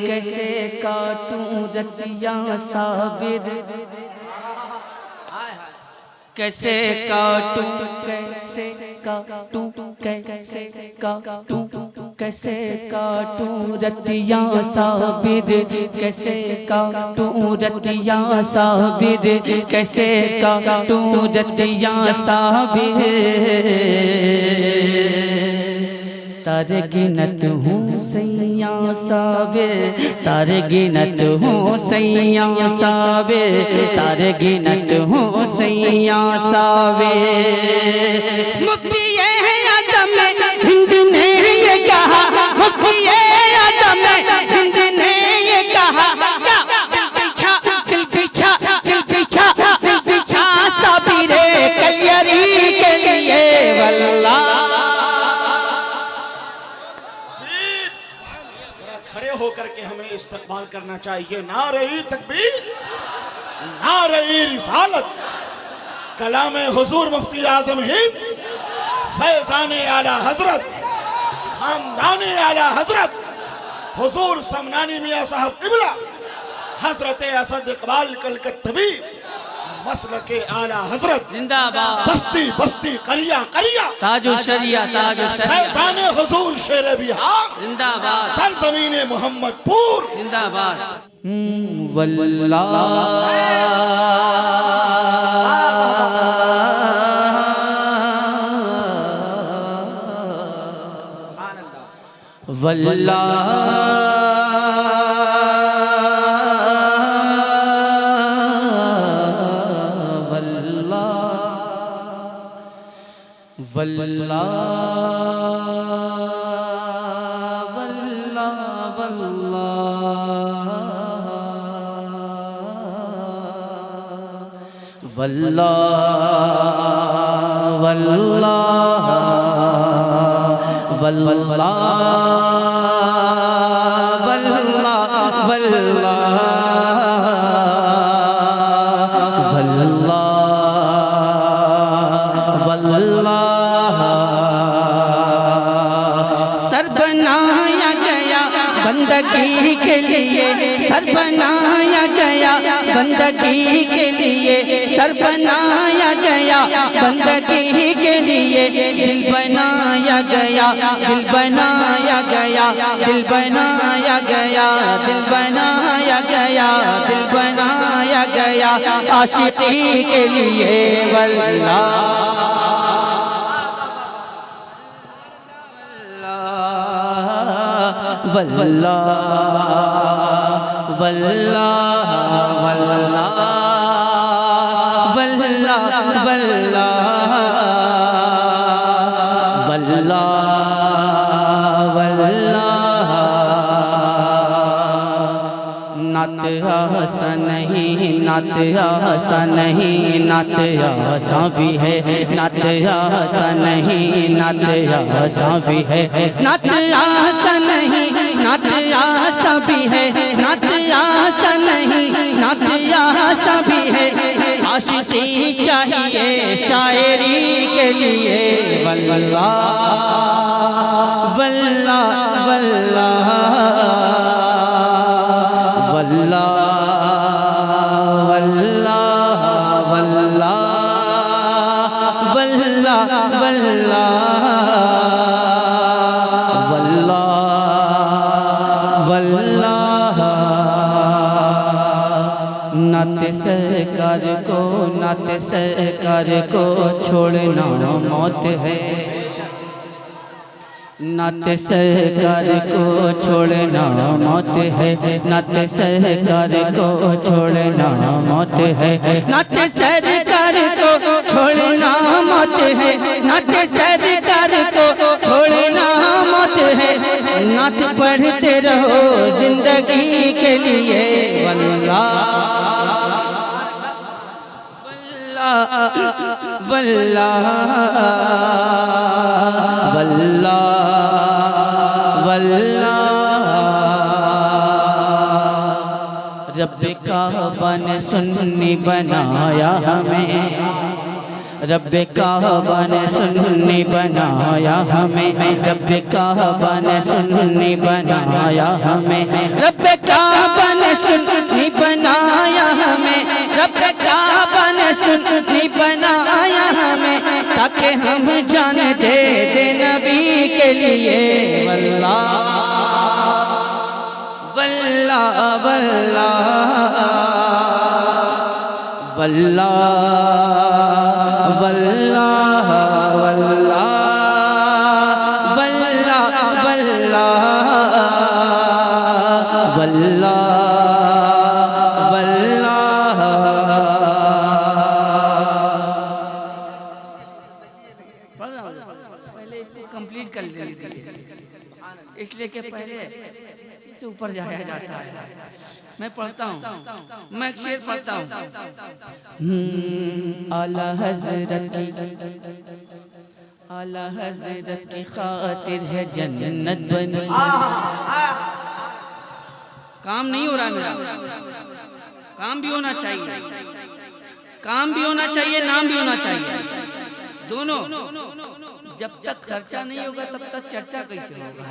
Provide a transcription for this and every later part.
कैसे काटूं रतिया साबिर, कैसे काटूं कैसे काटूं कैसे काटूं कैसे काटूं रतिया साबिर, कैसे काटूं रतिया साबिर, कैसे काटूं रतिया साबिर। तारे गिनत हूँ सैया साबिर, तारे गिनत हूँ सैया साबिर, तारे गिनत हूँ सैया साबिर। मुफ्ती आज़म हिंद ने ये कहा, मुफ्ती आज़म हिंद ने ये कहा, दिल पीछा दिल पीछा दिल पीछा दिल पीछा साबिर कलियरी के लिए वल्लाह। होकर के हमें इस्तकबाल करना चाहिए। नारे तकबीर, नारे रिसालत, कलाम हुजूर मुफ्ती आज़म हिंद, फैज़ाने आला हजरत, खानदाने आला हजरत हुजूर समनानी मियां साहब क़िबला, हजरत असद इकबाल कलकत्तवी, मसलके आला हजरत जिंदाबाद, बस्ती बस्ती करिया करिया, ताजो शरिया ताजो शरिया, फैज़ाने हुजूर शेर बिहार जिंदाबाद, सरजमीने मोहम्मदपुर जिंदाबाद। वल्लाह वल्लाह वल्लाह वल्लाह वल्लाह वल्लाह वल्लाह वल्लाह वल्लाह सर बनाया गया बंदगी के लिए, सर बनाया गया बंदगी के लिए, सर बनाया गया बंदगी के लिए, दिल बनाया गया दिल बनाया गया दिल बनाया गया दिल बनाया गया दिल बनाया गया आशिकी के लिए वल्लाह वल्लाह वल्लाह वल्लाह वल्लाह वल्लाह वल्लाह नात आसा नहीं, नात आसा नहीं, नात आसा भी है, नात आसा नहीं, नात आसा भी है, नात आसा नहीं, नात आसा भी है, नात आसा नहीं, नात आसा भी है। आशिकी चाहिए शायरी के लिए वल्लाह वल्लाह वल्लाह वल्लाह वल्लाह वल्लाह वल्लाह वल्लाह वल्लाह नाते सरकार को, नाते सरकार को छोड़ना मौत है, नाते सरकार को छोड़ना मौत है, नाते सरकार को छोड़ना मौत है, नाते सरकार को छोड़ना मौत है, नाते सरकार को छोड़ना मौत है। नात पढ़ते रहो जिंदगी के लिए वल्लाह वल्लाह वल्लाह वल्लाह रब का बन सुन्नी बनाया हमें, रब्बे काबा ने सुन्नी बनाया हमें, रब्बे काबा ने सुन्नी बनाया हमें, रब्बे काबा ने सुन्नी बनाया हमें, रब्बे काबा ने सुन्नी बनाया हमें, ताकि हम जान दे नबी के लिए। वल्लाह वल्लाह वल्लाह वल्लाह वल्लाह वल्लाह वल्लाह वल्लाह वल्लाह वल्लाह। पहले इसको कंप्लीट कर लीजिए, इसलिए कि पहले से ऊपर जाया जाता है। मैं पढ़ता हूँ, मैं एक शेर पढ़ता हूँ। आला हज़रत की खातिर है जन्नत बनी। काम नहीं हो रहा मेरा, काम भी होना चाहिए, काम भी होना चाहिए, नाम भी होना चाहिए, दोनों। जब तक खर्चा नहीं होगा तब तक चर्चा कैसे होगा।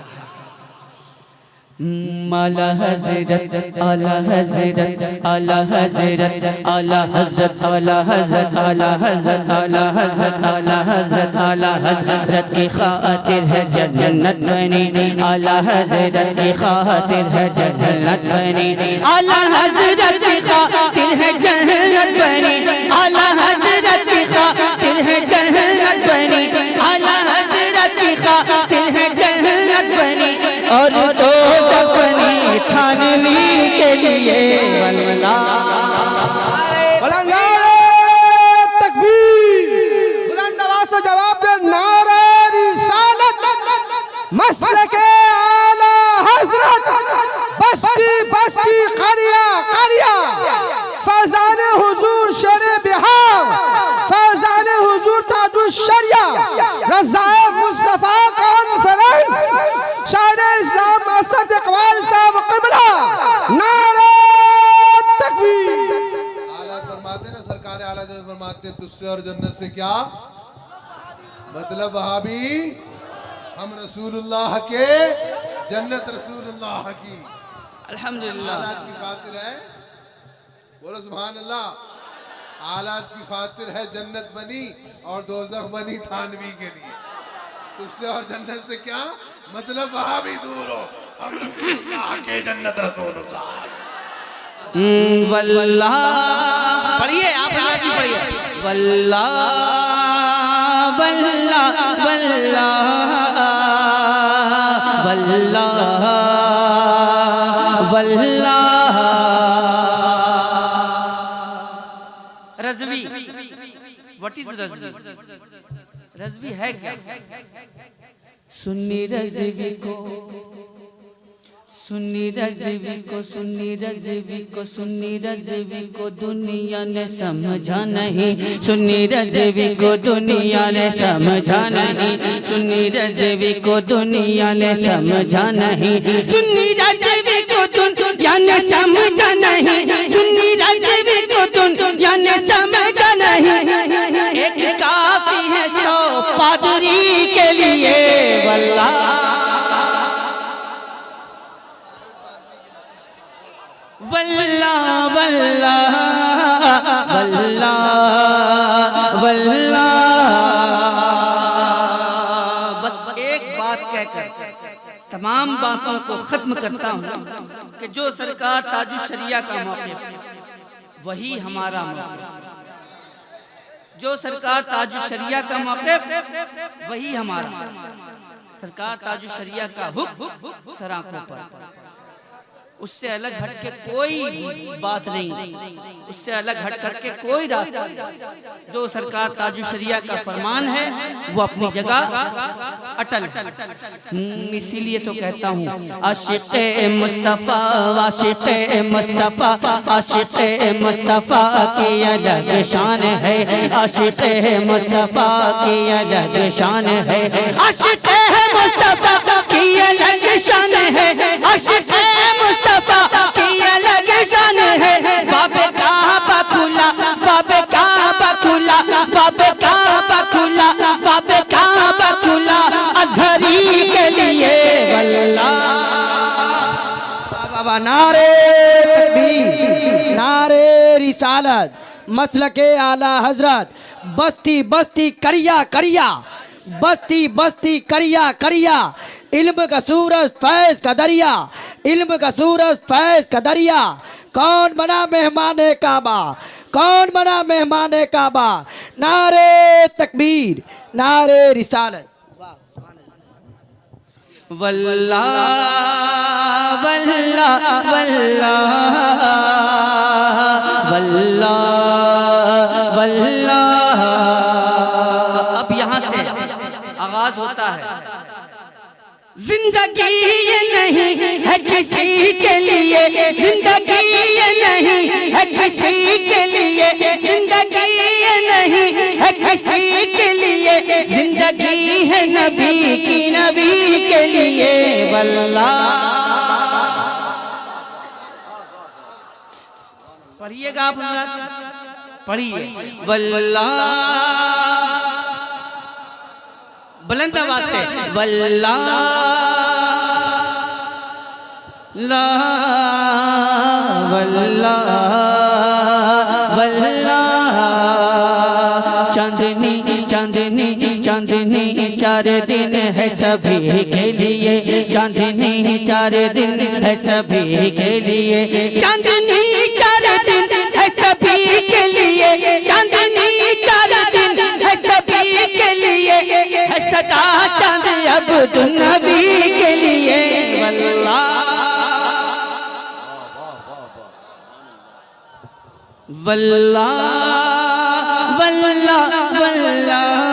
आला हज़रत आला हज़रत आला हज़रत आला हज़रत आला हज़रत आला हज़रत आला हज़रत आला हज़रत आला हज़रत की खातिर है जन्नत बनी, आला हज़रत की खातिर है जन्नत बनी, आला हज़रत की खातिर है जन्नत बनी, आला हज़रत की खातिर है जन्नत बनी, आला हज़रत की खातिर है जन्नत बनी, और तो बनी थानवी के लिए। वल्लाह तकबीर, बुलंद आवाज से जवाब दे नारे रिसालत, मसलके आला हज़रत, बस्ती बस्ती करिया करिया, फैज़ान हुजूर शेरे बिहार, फैज़ान हुजूर ताजुश शरिया, रज़ाए मुस्तफा कॉन्फ्रेंस, शायर इस्लाम असद इकबाल साहब क़िबला, नारे तकबीर। आला फरमाते ना, सरकार आला जन्नत फरमाते तुझसे और जन्नत से क्या मतलब वहाबी, हम रसूलुल्लाह के, जन्नत रसूलुल्लाह की। अल्हम्दुलिल्लाह। आलात की खातिर है, बोलो सुभान अल्लाह। आलात की खातिर है जन्नत बनी और दोज़ख बनी थानवी के लिए। तुझसे और जन्नत से क्या मतलब वहां भी दूर हो, हम रसूलुल्लाह के, जन्नत रसूलुल्लाह। वल्लाह पढ़िए, आप भी पढ़िए। वल्लाह वल्लाह वल्लाह वल्लाह वल्लाह। Razvi, what is Razvi? रज़वी है क्या? सुन्नी रज़वी को, सुन्नी रज़वी को, सुन्नी रज़वी को, सुन्नी रज़वी को दुनिया ने समझा नहीं, सुन्नी रज़वी को दुनिया ने समझा नहीं, सुन्नी रज़वी को दुनिया ने समझा नहीं, सुन्नी रज़वी को दुनिया ने समझा नहीं, सुन्नी रज़वी को दुनिया ने समझा नहीं। एक काफी है 100 पादरी के लिए। वल्लाह वल्लाह वल्लाह वल्लाह वल्लाह। बस एक बात कहकर तमाम बातों को खत्म करता हूँ कि जो सरकार ताजुश शरिया का मौक़िफ़, वही हमारा मौक़िफ़, जो सरकार ताजुश शरिया का मौक़िफ़, वही हमारा। सरकार ताजुश शरिया का हुक्म सराखों पर, उससे अलग हट के कोई बात नहीं, उससे अलग हट करके कोई रास्ता नहीं। जो सरकार ताजुश शरिया का फरमान है वो अपनी जगह अटल है। इसीलिए तो कहता हूँ आशिक़े मुस्तफ़ा, आशिक़े मुस्तफ़ा, आशिक़े मुस्तफ़ा की अलग शान है, आशिक़े मुस्तफ़ा की अलग शान है, आशिक़े मुस्तफ़ा की अलग शान है, आशिक़े मुस्तफ़ा की अलग शान है। बाबे काबा खुला, बाबे काबा खुला, बाबे काबा नारे तकबीर, नारे रिसालत, मसलके आला हजरत, बस्ती बस्ती करिया करिया, बस्ती बस्ती करिया करिया, इल्म का सूरज फैज का दरिया, इल्म का सूरज फैज का दरिया। कौन बना मेहमान काबा, कौन बना मेहमान काबा, नारे तकबीर, नारे रिसालत। वल्लाह वल्लाह वल्लाह वल्लाह वल्लाह। अब यहाँ से आगाज होता है। जिंदगी ये नहीं है किसी के लिए, जिंदगी ये नहीं है किसी के लिए, जिंदगी ये नहीं है किसी के लिए, जिंदगी है नबी की, नबी के लिए। वल्लाह पढ़िएगा आप, पढ़िए। वल्लाह बुलंद आवाज से, वल्लाह ला वल्लाह वल्लाह। चांदनी चांदनी चांदनी चार दिन है सभी के लिए, चांदनी चार दिन है सभी के लिए, चांदनी चार दिन है सभी के लिए, चांदनी चार दिन है सभी के लिए, है सदा चांद अब्दु नबी के लिए। वल्लाह वल्लाह वल्लाह वल्लाह